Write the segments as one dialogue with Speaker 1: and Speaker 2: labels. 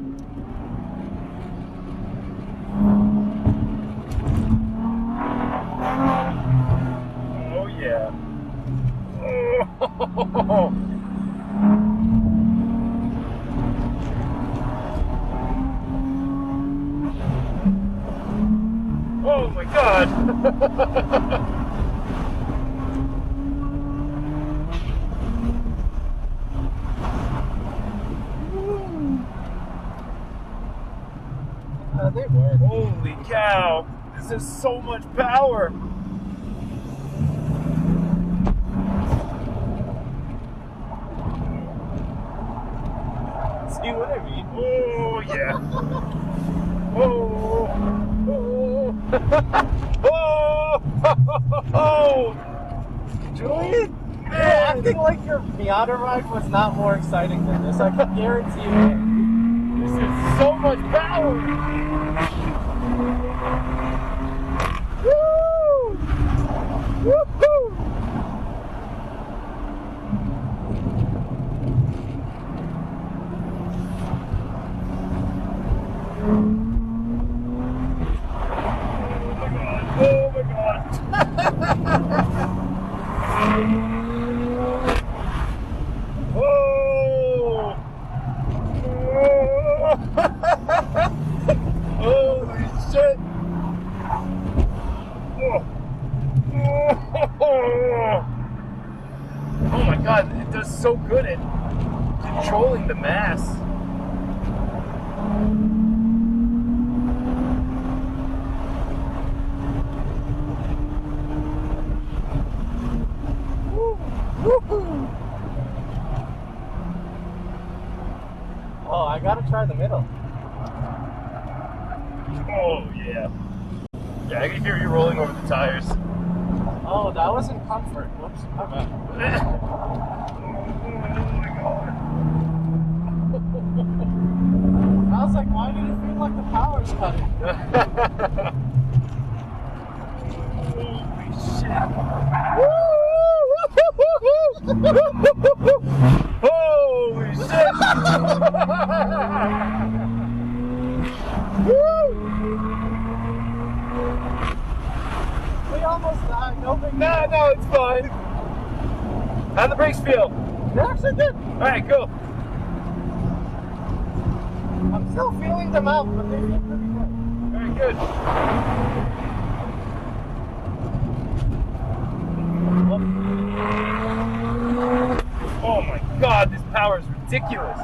Speaker 1: Oh yeah. Oh my God.
Speaker 2: They work.
Speaker 1: Holy cow. This is so much power.
Speaker 2: See what I mean?
Speaker 1: Oh yeah. Oh. Oh.
Speaker 2: Julian, you're acting like your Miata ride was not more exciting than this. I can guarantee you.
Speaker 1: This is so much power. Woo! Woohoo! Oh my God. Oh! Holy shit! Oh my God, it does so good at controlling the mass.
Speaker 2: Oh, I gotta try the middle.
Speaker 1: Oh yeah. Yeah, I can hear you rolling over the tires.
Speaker 2: Oh, that was in comfort. Whoops, my bad. I was like, why do you feel like the power's cutting?
Speaker 1: Holy shit. Holy shit.
Speaker 2: We almost died. No big deal.
Speaker 1: No, it's fine. How'd the brakes feel?
Speaker 2: They actually did.
Speaker 1: Alright, go.
Speaker 2: I'm still feeling them out, but they feel pretty good.
Speaker 1: Very good. Oh my God, this power is ridiculous.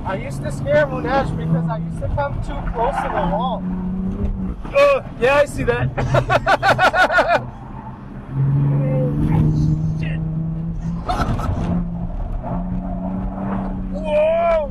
Speaker 2: I used to scare Munesh because I used to come too close to the wall.
Speaker 1: Oh, yeah, I see that. Shit. Whoa!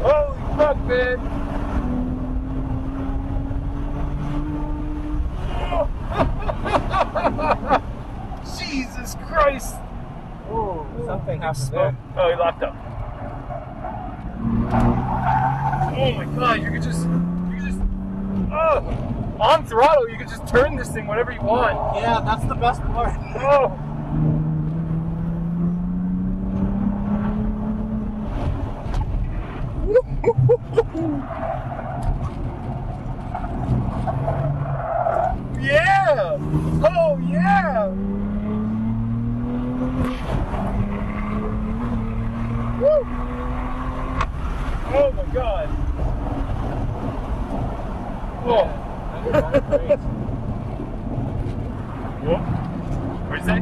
Speaker 1: Holy fuck, man. Jesus Christ.
Speaker 2: Ooh, something happened there.
Speaker 1: Oh, he locked up. Oh my God, you could just, on throttle, you could just turn this thing whenever you want.
Speaker 2: Yeah, that's the best part.
Speaker 1: Oh. Yeah! Oh yeah! Woo! Oh my God! Whoa! What? What'd you say?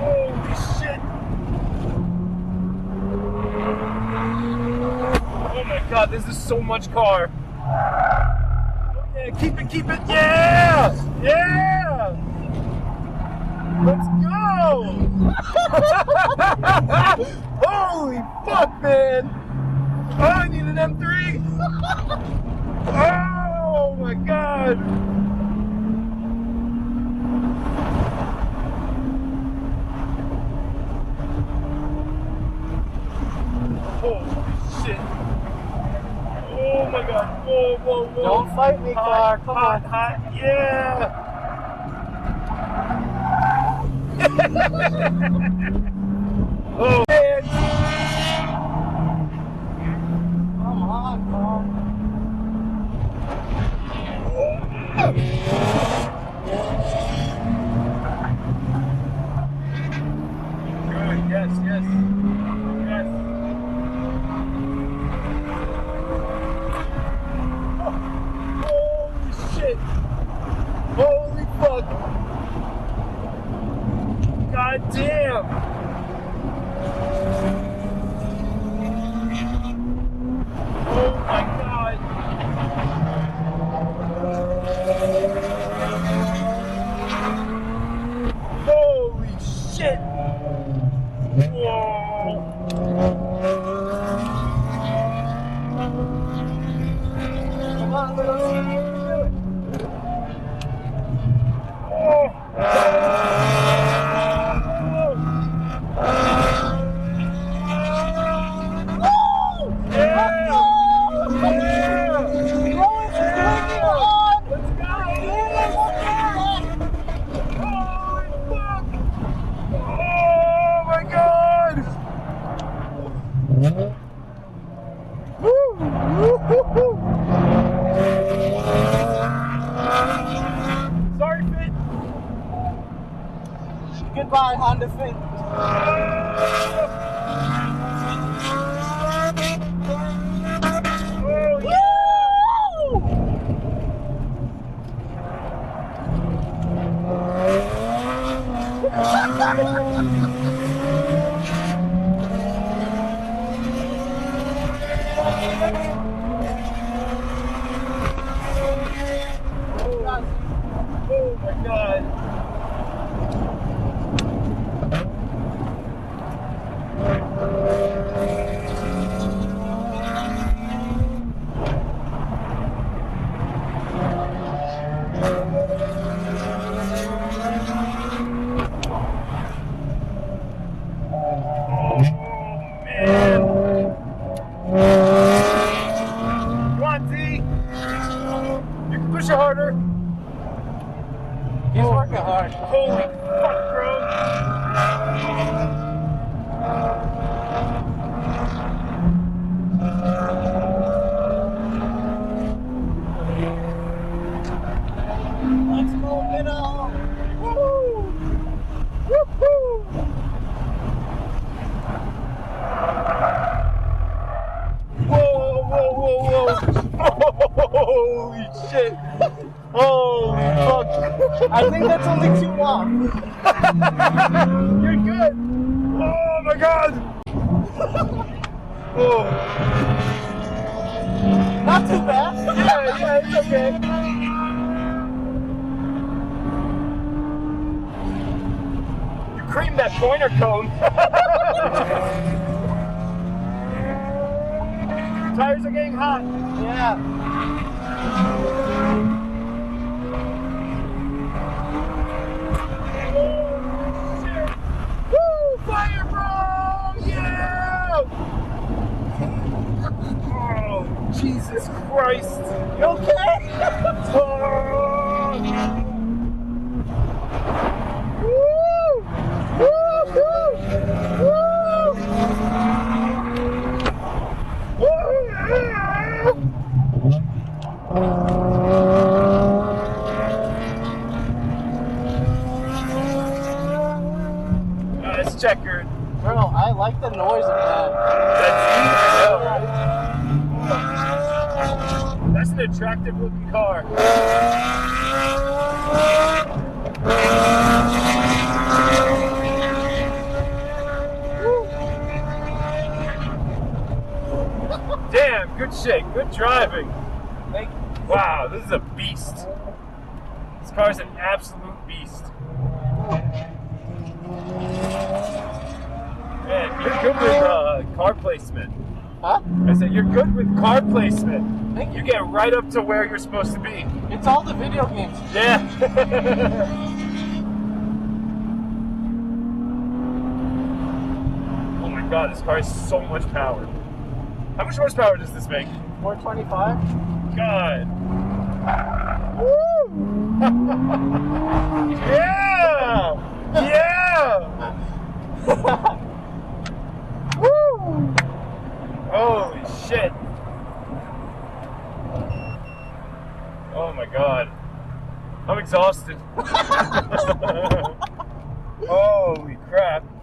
Speaker 1: Holy shit! Oh my God, this is so much car. Oh yeah, keep it, yeah! Yeah! Let's go! Holy fuck, man! Oh, I need an M3! Oh my God! Holy shit! Oh my God! Whoa, whoa, whoa!
Speaker 2: Don't fight me, car. Come on.
Speaker 1: Hot, yeah! Oh, man.
Speaker 2: Come on, car.
Speaker 1: Good, yes, yes. Yes. Holy shit. Holy fuck. God damn. Oh my god. Holy shit. Whoa.
Speaker 2: Come on, let us see what you can do it.
Speaker 1: Oh. Sorry, Fit.
Speaker 2: Goodbye, Honda Fit.
Speaker 1: Oh, yeah. Oh my god. Push it harder.
Speaker 2: He's working hard.
Speaker 1: Holy fuck, bro.
Speaker 2: Let's go middle.
Speaker 1: Woo! Woo-hoo! Whoa, whoa, whoa, whoa. Holy shit. Holy fuck.
Speaker 2: I think that's only 2 off.
Speaker 1: You're good. Oh my god. Oh.
Speaker 2: Not too bad.
Speaker 1: Yeah, it's okay. You creamed that pointer cone. Tires are getting hot.
Speaker 2: Yeah.
Speaker 1: Oh, shit. Woo! Fire, bro! Yeah! Oh, Jesus Christ.
Speaker 2: You okay?
Speaker 1: Oh. Woo! Woo! Woo! Woo! It's checkered.
Speaker 2: Bro, I like the noise of that.
Speaker 1: That's an attractive looking car. Damn, good shit, good driving.
Speaker 2: Thank you.
Speaker 1: Wow, this is a beast. This car's an absolute beast. Man, you're good with car placement.
Speaker 2: Huh?
Speaker 1: I said, you're good with car placement.
Speaker 2: Thank
Speaker 1: You
Speaker 2: you.
Speaker 1: get right up to where you're supposed to be.
Speaker 2: It's all the video games.
Speaker 1: Yeah. Oh my god, this car has so much power. How much horsepower does this make?
Speaker 2: 425?
Speaker 1: God. Woo! Yeah! Yeah! god. I'm exhausted. Holy crap.